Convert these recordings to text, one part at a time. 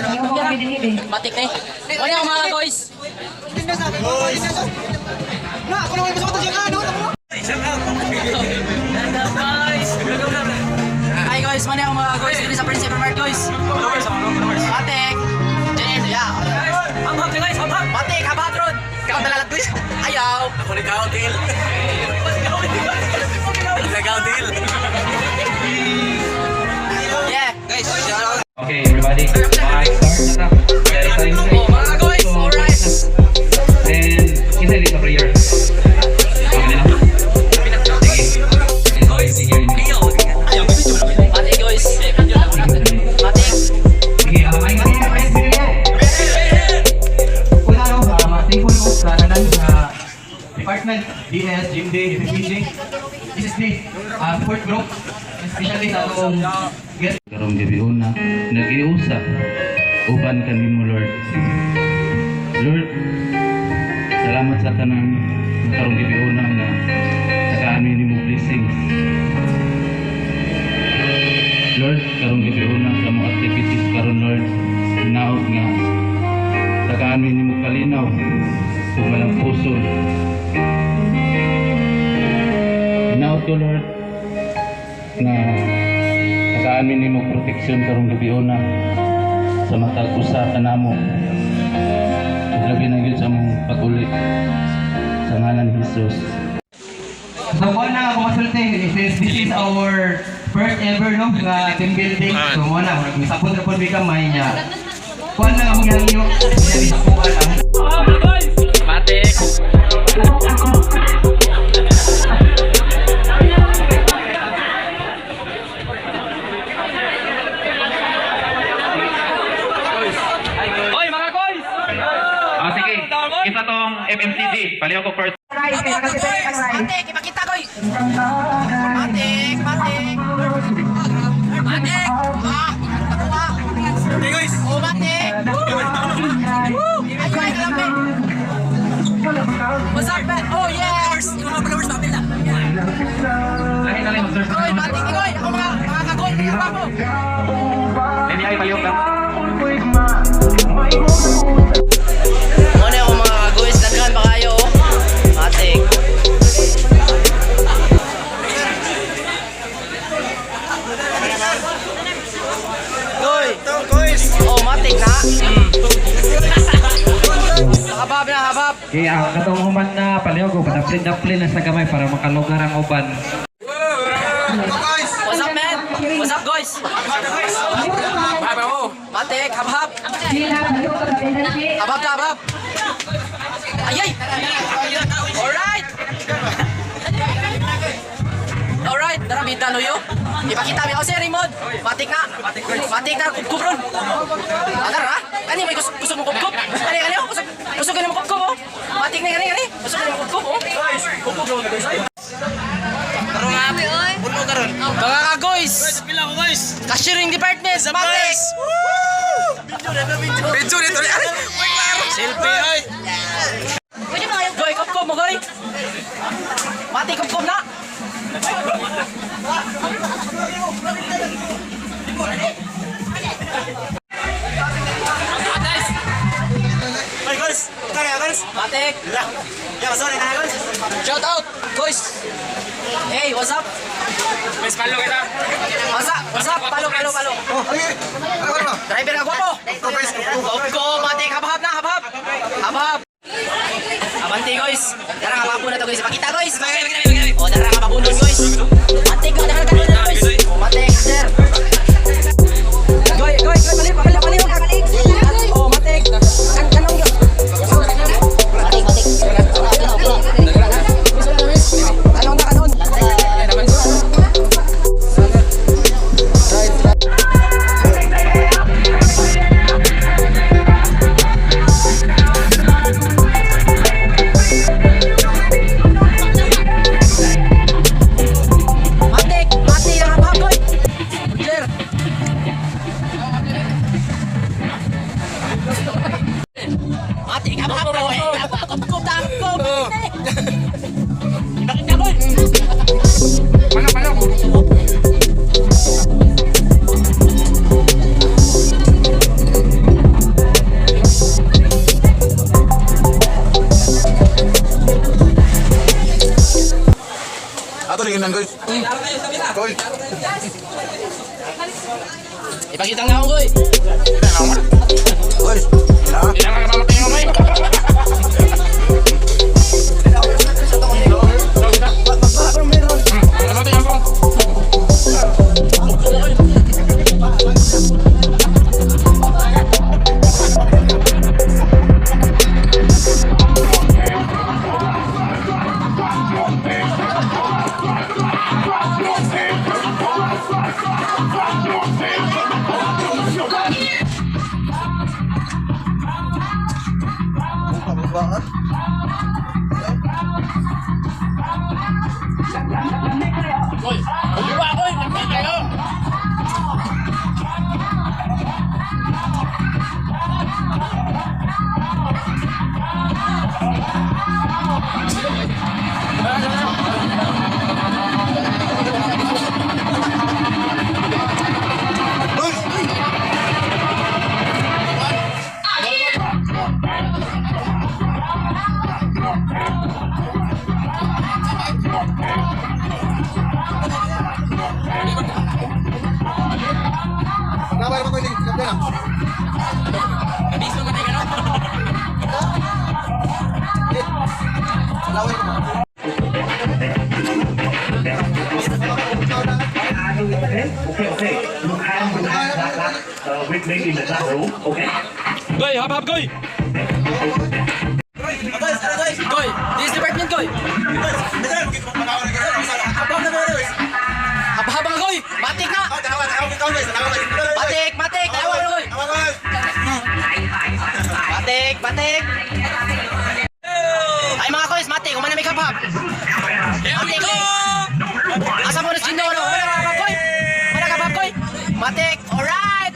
Matik eh. Wala yung mga guys. Hi guys, mana yung mga guys dito sa Prince Supermarket guys. Matik. Ya. Habab guys, habab. Matik, habab ron. Kau talalat guys. Ayaw. Ako ni Kaudil. Kaudil. Yeah, guys. Okay, everybody. Start na. Oh, mga guys, alright. And isa dito prayer. Okay na. Sige. Matik guys. Matik. Sige, ay una no, thankful ko sa tanan sa department, DS, Gym Day, PPG, SSD, support group, especially sa akong karong gabi una, nag-iusap uban kami mo Lord. Lord, salamat sa kanang karong gabi una nga sa amin ni mo blessings. Lord, karong gabi una sa mga activities karon Lord, hinaot nga sa amin ni mo kalinaw sa walang puso. Hinaot ko Lord na sa amin ni mo proteksyon karong gabi una sa matag usa kanamo. Labi na gyud sa among pag-uli sa ngalan ni Jesus. So kung na ako masulti, this is our first ever no nga team building. So muna nagsapot ra pud mi kamay niya. Kuan na ako yang iyo. Dili sa kuan lang. Matik. Oy mga guys. Sige, isa tong MMCG. Paliw ko first. Matik, ipakita koy. Matik, matik. Matik. Hey guys. Oh, matik. Ay, lambe. What's up, man? Oh, yes. Yung mga followers natin na. Lahi na lang mag-search. Oy, matik ni koy. Ako mga kagol, mga babo. Hindi ay paliw ka. Muna ako mga guys, naghan pa kayo. Matik. Oh, matik na. Habab na, habab. Kaya katong human na paliw ko padaplin na sa gamay para makalugar ang uban. What's up, man? What's up, guys? Matik, habab. Habab na, habab. Ayay! Alright! Alright, narabita no yo. Ipakita mi ako si Raymond. Matik na. Matik na kubron. Agar ha? Kani may gusto mo kubkob? Kani gusto ka mo kubkob oh. Matik na kani. Gusto ka mo kubkob oh. Kubkob guys. Karon nga oy. Puno karon. Mga ka-guys. Pila ko guys. Cashiering department. Matik. Video dito. Selfie oy. Goy kubkob mo goy. Matik kubkob na. Hey guys, kaya guys. Matik. Ya, sorry na guys. Shout out, guys. Hey, what's up? Mas palo kita. What's up? Palo. Oh, okay. Ano? Driver ka gwapo. Go, matik. Habab na, habab. Habab. Abanti guys. Dara nga papunan to guys. Pakita guys. O dara nga papunan guys. Matik ka dara guys. Matik sir. Goy, balik. Oh, matik. Kanong yo. Matik. Kanon. Yan guys. Koy. Ipakita nga ako, Goy. Guys. Ilang ka mamatay mo, may? Mamatay ang pong. Banget. Goy, buka, Goy. Lapit kayo. Kenapa ya Pak ini? Kenapa? Habis mo matay ka, no? Lawan ko. Wait in the chat room, okay? Goy, hap-hap, Goy. Guys, guys. Goy, this department, Goy. Hap-hap nga, Goy. Matik na. Matik, matik. Tawa na, Goy. Matik, matik. Ay, mga Goys, matik. Umana may hap-hap. Matik, Goy. Asa mo na sino, no? Umana ka hap-hap, Goy. Umana ka hap-hap, Goy. Matik, alright.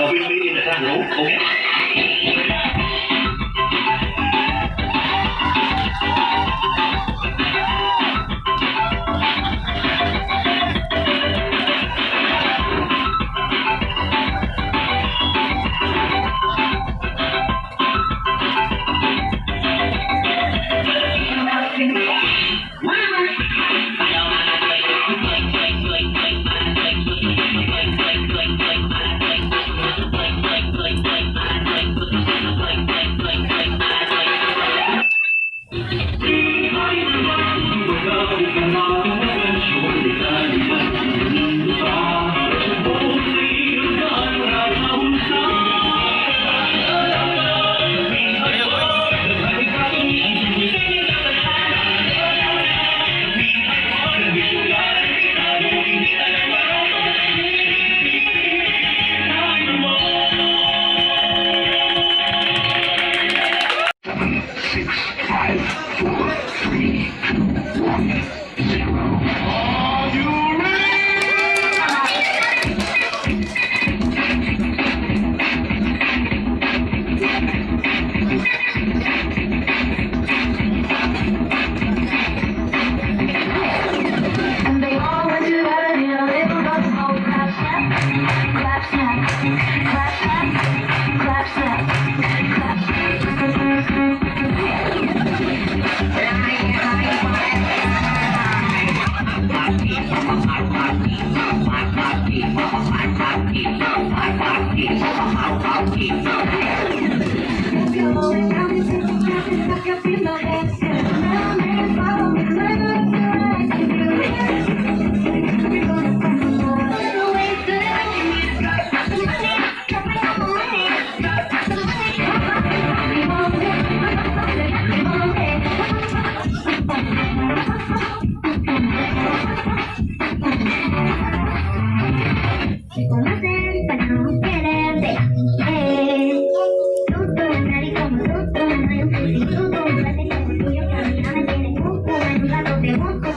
With me in the chat room, okay? Me conocen para no quererte. Tú nadie como tú no hay un sustituto. Un placer como tuyo que a mí no me tiene cuco. En un rato te busco.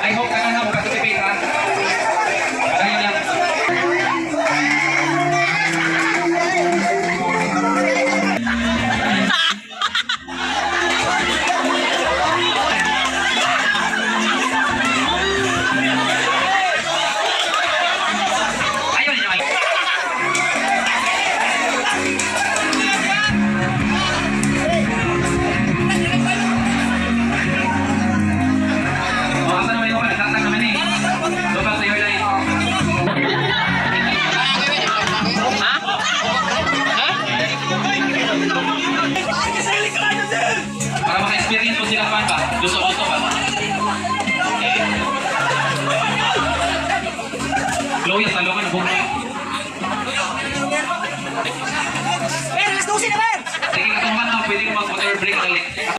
I hope ka na mag-participate ha. Padayon lang. Ayun, ayun. Asa naman yung nagtatag naman eh. Local to your line. Para maka-experience mo sila pa ba? Gusto-gusto ba? Chloe, talo ka na buhay. Sige, katong man pwede ko mag-water break dali.